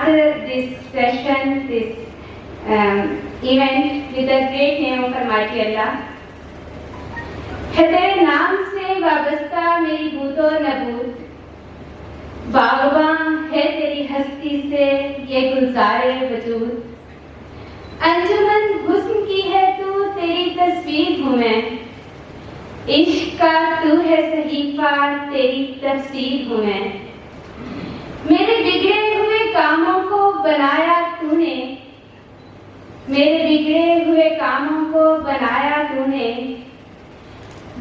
this session, this event with the great name of Almighty Allah. ہے تیرے نام سے وابستہ میری بود و نبود، باغباں ہے تیری ہستی سے یہ گلزارِ وجود. انجمن حسن کی ہے تو تیری تصویر ہوں میں، عشق کا تو ہے صحیفہ تیری تفسیر ہوں میں. میرے بگڑے ہوئے کاموں کو بنایا تو نے، میرے بگڑے ہوئے کاموں کو بنایا تو نے،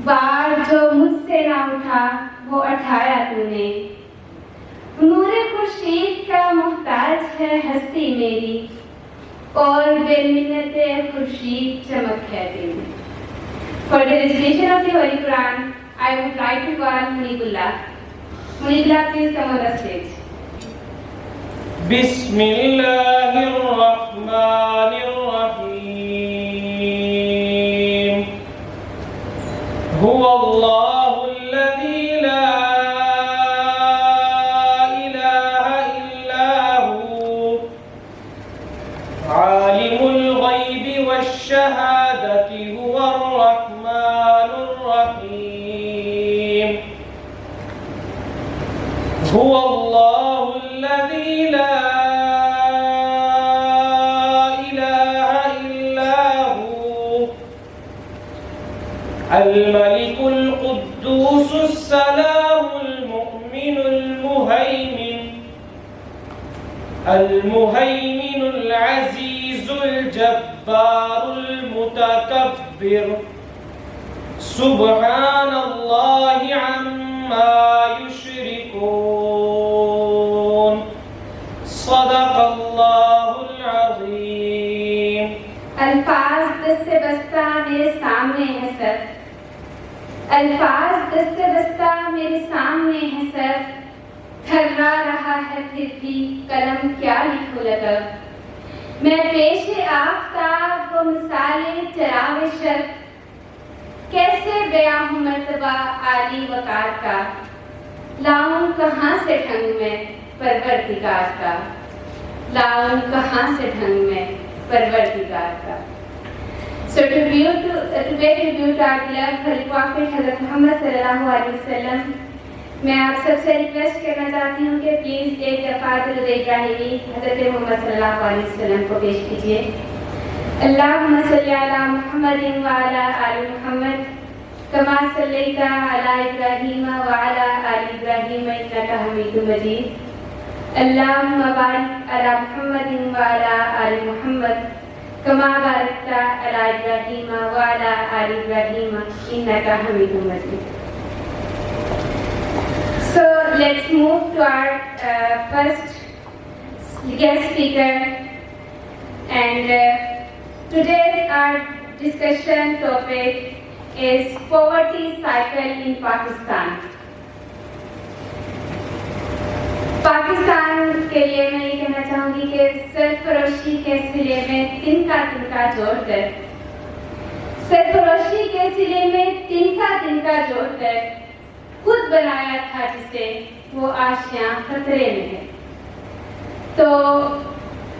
بار جو مجھ سے نہ اٹھا وہ اٹھایا تو نے. نور خورشید کا محتاج ہے ہستی میری، اور بے منت خورشید چمک ہے تیری. For the recitation of the Holy Quran, I would like to call Munibullah. Munibullah, please come on the stage. بسم اللہ الرحمن الرحیم. هو اللہ الذی لا الہ الا هو عالم الغیب والشہادۃ هو الرحمن الرحیم. هو اللہ الذی لا الملك القدوس السلام المؤمن المهيمن العزيز الجبار المتكبر. سبحان الله عما يشركون. صدق الله العظيم. الفاظ دست بستہ میرے سامنے ہے سر، الفاظ دست بستہ میرے سامنے ہے سر، تھرا رہا ہے پھر بھی قلم کیا لکھوں لگا. میں پیش آفتاب و مثال چراغ شرق، کیسے بیاں ہوں مرتبہ عالی وقار کا. لاؤں کہاں سے ڈھنگ میں پروردگار کا، لاؤں کہاں سے ڈھنگ میں پروردگار کا. So to pay tribute our beloved Holy Prophet حضرت محمد صلی اللہ علیہ وسلم، میں آپ سب سے ریکویسٹ کرنا چاہتی ہوں کہ پلیز ایک دفعہ درود ابراہیمی حضرت محمد صلی اللہ علیہ وسلم کو پیش کیجیے. اللہم صلی علی محمد وعلی آل محمد کما صلیت علی ابراہیم وعلی آل ابراہیم انک حمید مجید. اللہم بارک علی محمد وعلی آل محمد کما بارکت علی ابراہیم وعلی آل ابراہیم انک حمید مجید. So let's move to our first guest speaker, and today's our discussion topic is poverty cycle in Pakistan. Pakistan کے لیے میں یہ کہنا چاہوں گی کہ سرفروشی کے سلے میں تنکا جوڑ کر، سرفروشی کے سلے میں تنکا جوڑ کر خود بنایا تھا جسے وہ آشیاں خطرے میں ہے. تو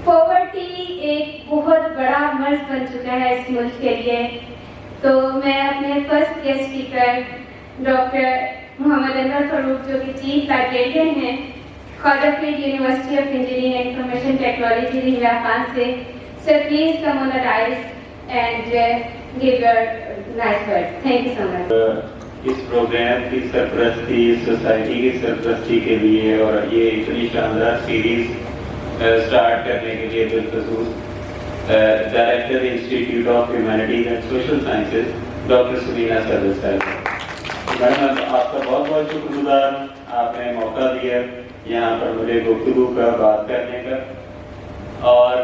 پاورٹی ایک بہت بڑا مرض بن چکا ہے اس ملک کے لیے. تو میں اپنے first guest speaker doctor Muhammad Anwar Farooq جو کہ چیف لائبریرین ہیں Khwaja Farid University of Engineering and Information Technology Ranga Khan سے. Sir please come on the dais and give your nice word. Thank you so much. اس پروگرام کی سرپرستی سوسائٹی کی سرپرستی کے لیے اور یہ اتنی شاندار سیریز سٹارٹ کرنے کے لیے بالخصوص director institute of humanities and social sciences doctor سمینا service صاحب. میڈم آپ کا بہت بہت شکر گزار. آپ نے موقع دیا یہاں پر مجھے گفتگو کا بات کرنے کا. اور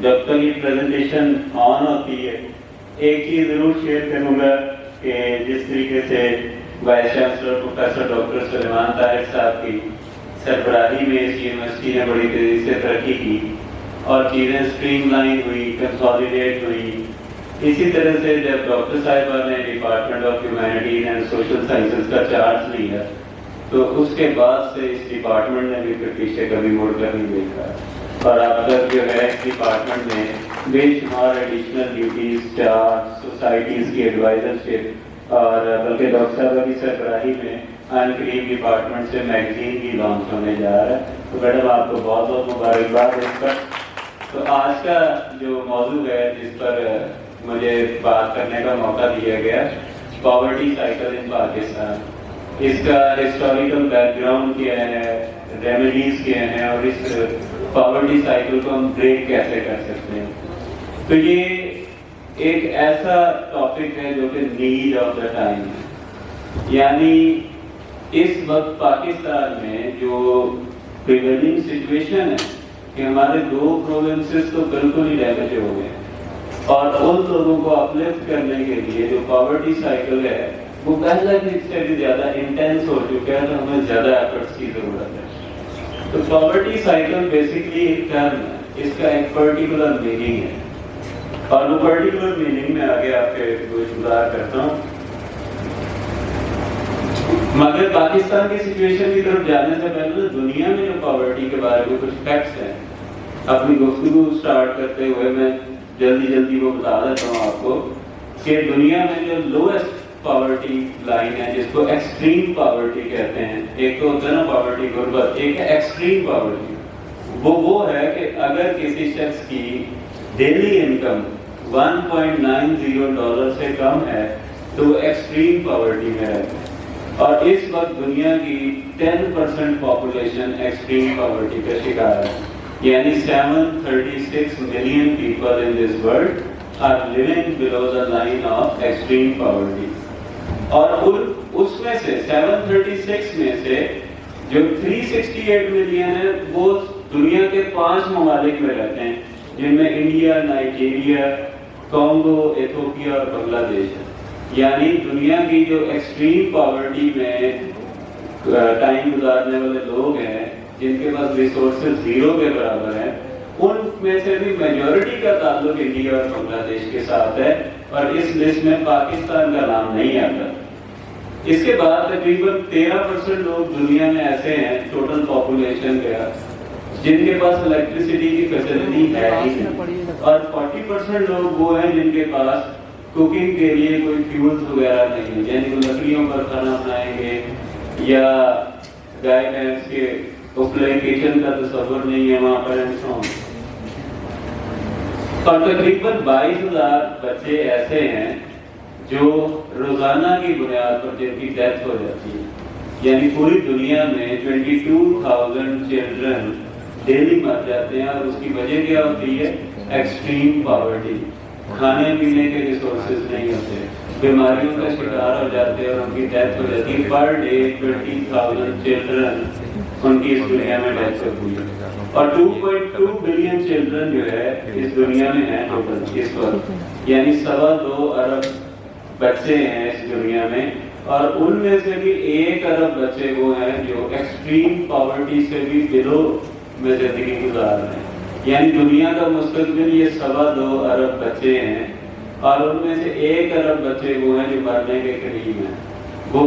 جب تک یہ پریزنٹیشن آن ہوتی ہے ایک چیز ضرور شیئر کروں گا کہ جس طریقے سے وائس چانسلر پروفیسر ڈاکٹر سلیمان طارق صاحب کی سربراہی میں اس یونیورسٹی نے بڑی تیزی سے ترقی کی اور چیزیں اسٹریم لائن ہوئی، کنسالیڈیٹ ہوئی. اسی طرح سے جب ڈاکٹر صاحبہ نے department of humanities and social sciences کا چارج لیا تو اس کے بعد سے اس ڈپارٹمنٹ نے بھی پھر پیچھے کبھی مڑ کر نہیں دیکھا، اور اب تک جو ہے اس ڈپارٹمنٹ نے بے شمار ایڈیشنل ڈیوٹیز، چارٹ، سوسائٹیز کی ایڈوائزرشپ، اور بلکہ ڈاکٹر صاحب کی سربراہی میں ان قریب ڈپارٹمنٹ سے میگزین بھی لانچ ہونے جا رہا ہے۔ تو میڈم آپ کو بہت بہت مبارکباد اس پر۔ تو آج کا جو موضوع ہے جس پر مجھے بات کرنے کا موقع دیا گیا، پاورٹی سائیکل ان پاکستان، اس کا ہسٹوریکل بیک گراؤنڈ کیا ہے، ریمیڈیز کیا ہیں، اور اس پاورٹی سائیکل کو ہم بریک کیسے کر سکتے ہیں۔ تو یہ ایک ایسا ٹاپک ہے جو کہ نیڈ آف دا ٹائم ہے، یعنی اس وقت پاکستان میں جو پریویلنگ سچویشن ہے کہ ہمارے 2 پروونسز تو بالکل ہی ڈیمیج ہو گئے، اور ان لوگوں کو اپلفٹ کرنے کے لیے جو پاورٹی سائیکل ہے وہ پہلے سے بھی زیادہ انٹینس ہو چکا ہے، تو ہمیں زیادہ ایفرٹس کی ضرورت ہے۔ تو پاورٹی سائیکل بیسکلی ایک ٹرم ہے، اس کا ایک پرٹیکولر میننگ ہے، اور وہ پرٹیکولر میننگ میں آگے آپ کے گزار کرتا ہوں۔ مگر پاکستان کی سچویشن کی طرف جانے سے پہلے دنیا میں جو پاورٹی کے بارے میں کچھ فیکٹس ہیں، اپنی گفتگو سٹارٹ کرتے ہوئے میں جلدی وہ بتا دیتا ہوں آپ کو کہ دنیا میں جو لویسٹ پاورٹی لائن ہے، جس کو ایکسٹریم پاورٹی کہتے ہیں، ایک تو ہوتا ہے نا پاورٹی غربت، ایک ہے ایکسٹریم پاورٹی، وہ ہے کہ اگر کسی شخص کی ڈیلی انکم $1.90 سے کم ہے تو وہ ایکسٹریم پاورٹی میں رہتا ہے، اور اس وقت دنیا کی 10% پاپولیشن ایکسٹریم پاورٹی کا شکار ہے، یعنی 736 million people in this world are living below the line of extreme poverty۔ اور اس میں سے 736 میں سے جو 368 ملین ہے وہ دنیا کے 5 ممالک میں رہتے ہیں، جن میں انڈیا، نائجیریا، کانگو، ایتھوپیا اور بنگلہ دیش ہے۔ یعنی دنیا کی جو ایکسٹریم پاورٹی میں ٹائم گزارنے والے لوگ ہیں، جن کے پاس ریسورسز 0 کے برابر ہیں، ان میں سے بھی میجورٹی کا تعلق انڈیا اور بنگلہ دیش کے ساتھ ہے، اور اس لسٹ میں پاکستان کا نام نہیں آتا۔ اس کے بعد تقریباً 13% لوگ دنیا میں ایسے ہیں ٹوٹل پاپولیشن کا جن کے پاس الیکٹریسٹی کی فیسلٹی ہے ہی نہیں، اور 40% لوگ وہ ہیں جن کے پاس کوکنگ کے لیے کوئی فیولز وغیرہ نہیں ہے، یعنی وہ لکڑیوں پر کھانا بنائیں گے، یا گائے بھینس کے اوپلے کچن کا تصور نہیں ہے وہاں پر، اور تقریباً 22,000 بچے ایسے ہیں جو روزانہ کی بنیاد پر جن کی ڈیتھ ہو جاتی ہے، یعنی پوری دنیا میں 22,000 چلڈرن ڈیلی مر جاتے ہیں، اور اس کی وجہ کیا ہوتی ہے؟ ایکسٹریم پاورٹی، کھانے پینے کے ریسورسز نہیں ہوتے، بیماریوں کا شکار ہو جاتے ہیں اور ان کی ڈیتھ ہو جاتی ہے۔ پر ڈے 20,000 چلڈرن ان کی اس دنیا میں ڈیتھ ہوتی ہے، اور 2.2 بلین چلڈرن جو ہے اس دنیا میں ہیں ٹوٹل اس وقت، یعنی 2.25 ارب بچے ہیں اس دنیا میں، اور ان میں سے بھی 1 ارب بچے وہ ہیں جو ایکسٹریم پاورٹی سے بھی بلو میں زندگی گزار رہے ہیں، یعنی دنیا کا مستقبل یہ 2.25 ارب بچے ہیں، اور ان میں سے 1 ارب بچے وہ ہیں جو مرنے کے قریب ہیں، وہ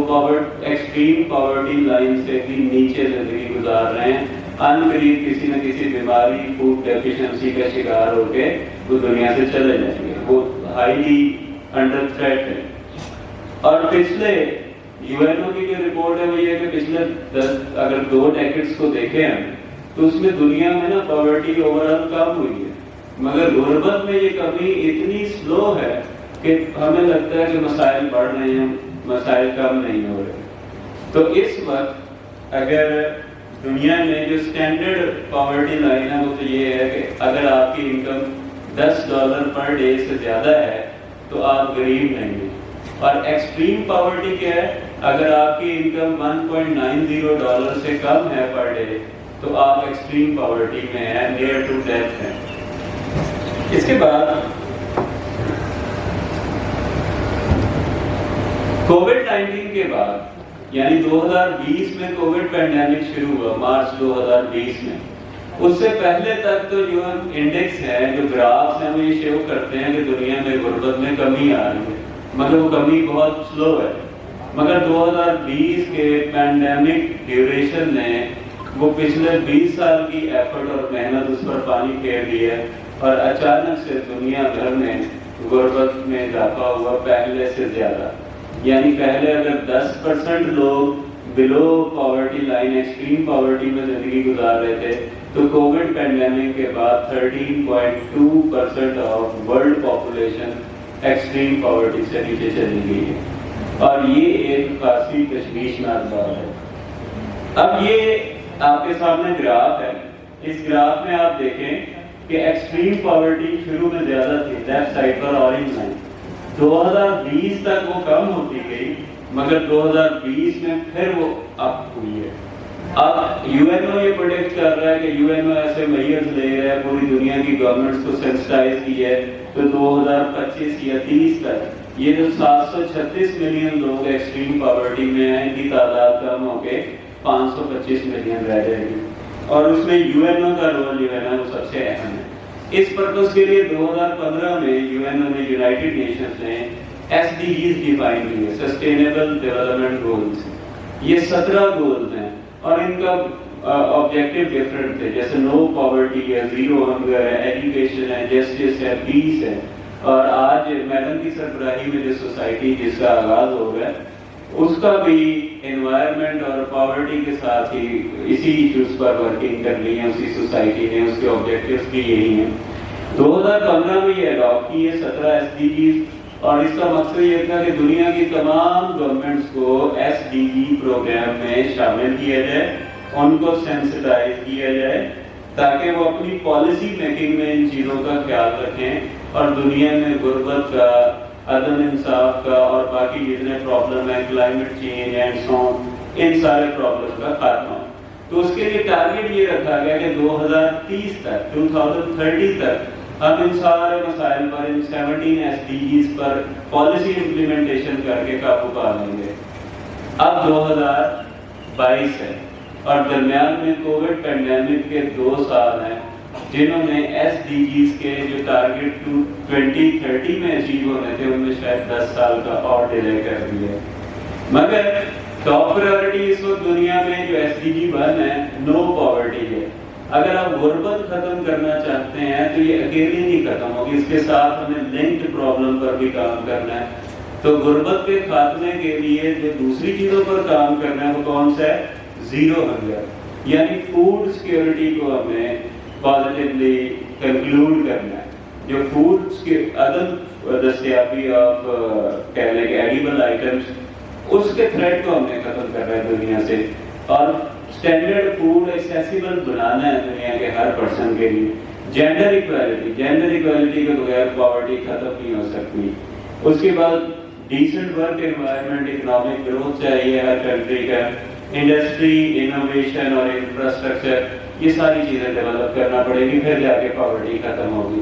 ایکسٹریم پاورٹی لائن سے بھی نیچے زندگی گزار رہے ہیں، ان قریب کسی نہ کسی بیماری، فوڈ ڈیفیشنسی کا شکار ہو کے وہ دنیا سے چلے جائیں گے، وہ ہائیلی انڈر تھریٹ ہے۔ اور پچھلے UN کی جو رپورٹ ہے وہ یہ کہ پچھلے اگر 2 ڈیکیڈز کو دیکھیں ہم تو اس میں دنیا میں نا پاورٹی اوورآل کم ہوئی ہے، مگر غربت میں یہ کمی اتنی سلو ہے کہ ہمیں لگتا ہے کہ مسائل بڑھ رہے ہیں، مسائل کم نہیں ہو رہے۔ تو اس وقت اگر دنیا میں جو سٹینڈرڈ پاورٹی لائن ہے وہ تو یہ ہے کہ اگر آپ کی انکم $10 پر ڈے سے زیادہ ہے تو آپ غریب نہیں ہیں، اور ایکسٹریم پاورٹی کیا ہے؟ اگر آپ کی انکم $1.90 سے کم ہے پر ڈے تو آپ ایکسٹریم پاورٹی میں ہیں، نیئر ٹو ڈیتھ ہیں۔ اس کے بعد کووڈ-19 کے بعد یعنی 2020 میں کووڈ پینڈیمک شروع ہوا، مارچ 2020 میں، اس سے پہلے تک تو جو انڈیکس ہے، جو گرافز ہیں وہ یہ شو کرتے ہیں کہ دنیا میں غربت میں کمی آ رہی ہے، مگر وہ کمی بہت سلو ہے، مگر 2020 کے پینڈیمک ڈیوریشن نے وہ پچھلے 20 سال کی ایفرٹ اور محنت اس پر پانی پھیر دی ہے، اور اچانک سے دنیا بھر میں غربت میں اضافہ ہوا پہلے سے زیادہ. یعنی پہلے اگر 10% لوگ بلو پاورٹی لائن، ایکسٹریم پاورٹی میں زندگی گزار رہے تھے، تو کووڈ پینڈیمک کے بعد 13.2% of world population extreme poverty سے نیچے چلی گئی ہے، اور یہ ایک خاصی تشویشناک بات ہے. اب یہ آپ کے سامنے گراف ہے. اس گراف میں آپ دیکھیں کہ ایکسٹریم پاورٹی شروع میں زیادہ تھی، لیفٹ سائڈ پر اورنج لائن. 2020 تک وہ کم ہوتی گئی، مگر 2020 میں پھر وہ اپ ہوئی ہے. اب یو این او یہ پروڈکٹ کر رہا ہے کہ یو این او ایسے میئرز لے رہا ہے، پوری دنیا کی گورنمنٹس کو سینسٹائز کی ہے، تو 2025 یا 30 تک یہ جو 736 ملین لوگ ایکسٹریم پاورٹی میں ہیں، ان کی تعداد کم ہو کے 525 ملین رہ جائے گی. اور اس میں یو این او کا رول جو ہے نا وہ سب سے اہم ہے. اس پرپس کے لیے 2015 میں یو این او نے، یونائٹڈ نیشنز نے ایس ڈی جیز ڈیفائن کیے، سسٹینیبل ڈیولپمنٹ گولز. یہ 17 گولز ہیں اور ان کا آبجیکٹیو ڈفرنٹ تھے، جیسے نو پاورٹی ہے، زیرو ہنگر ہے، ایجوکیشن ہے، جسٹس ہے، پیس ہے. اور آج میڈم کی سربراہی میں جو سوسائٹی جس کا آغاز ہو گیا، اس کا بھی انوائرمنٹ اور پاورٹی کے ساتھ ہی اسی ایشوز پر ورکنگ کرنی ہے اسی سوسائٹی نے. اس کے آبجیکٹیوز بھی یہی ہیں. 2015 میں یہ اڈاپٹ کی ہے 17 ایس ڈی جیز، اور اس کا مقصد یہ تھا کہ دنیا کی تمام گورنمنٹس کو ایس ڈی جی پروگرام میں شامل کیا جائے، ان کو سینسٹائز کیا جائے، تاکہ وہ اپنی پالیسی میکنگ میں ان چیزوں کا خیال رکھیں اور دنیا میں غربت کا، عدم انصاف کا اور باقی جتنے پرابلم ہیں، کلائمیٹ چینج اینڈ سو، ان سارے پرابلم کا خاتمہ. تو اس کے لیے ٹارگیٹ یہ رکھا گیا کہ 2030 تک، 2030 تک ہم ان سارے مسائل پر، ان 17 ایس ڈی جیز پر پالیسی امپلیمنٹیشن کر کے قابو پا لیں گے. اب 2022 ہے اور درمیان میں کووڈ پینڈیمک کے 2 سال ہیں جنہوں نے ایس ڈی جیز کے جو ٹارگیٹ 2030 میں اچیو ہونے تھے ان میں شاید 10 سال کا اور ڈیلے کر دیا. مگر ٹاپ پرائورٹی اس وقت دنیا میں جو ایس ڈی جی 1 ہے، نو پاورٹی ہے. اگر آپ غربت ختم کرنا چاہتے ہیں تو یہ اکیلی نہیں ختم ہوگی، اس کے ساتھ ہمیں لنکڈ پرابلم پر بھی کام کرنا ہے. تو غربت کے خاتمے کے لیے جو دوسری چیزوں پر کام کرنا ہے وہ کون سا ہے؟ زیرو ہنگر، یعنی فوڈ سیکیورٹی کو ہمیں پازیٹیولی کنکلوڈ کرنا ہے. جو فوڈ کے عدم دستیابی آف کہہ لیں کہ ایڈیبل آئٹمس، اس کے تھریٹ کو ہم نے ختم کرنا ہے دنیا سے، اور اسٹینڈرڈ فوڈ ایکسیسیبل بنانا ہے دنیا کے ہر پرسن کے لیے. جینڈر ایکویلٹی کے بغیر پاورٹی ختم نہیں ہو سکتی. اس کے بعد decent work environment, economic growth چاہیے ہر کنٹری کا، انڈسٹری، انوویشن اور انفراسٹرکچر، یہ ساری چیزیں ڈیولپ کرنا پڑے گی، پھر جا کے پاورٹی ختم ہوگی.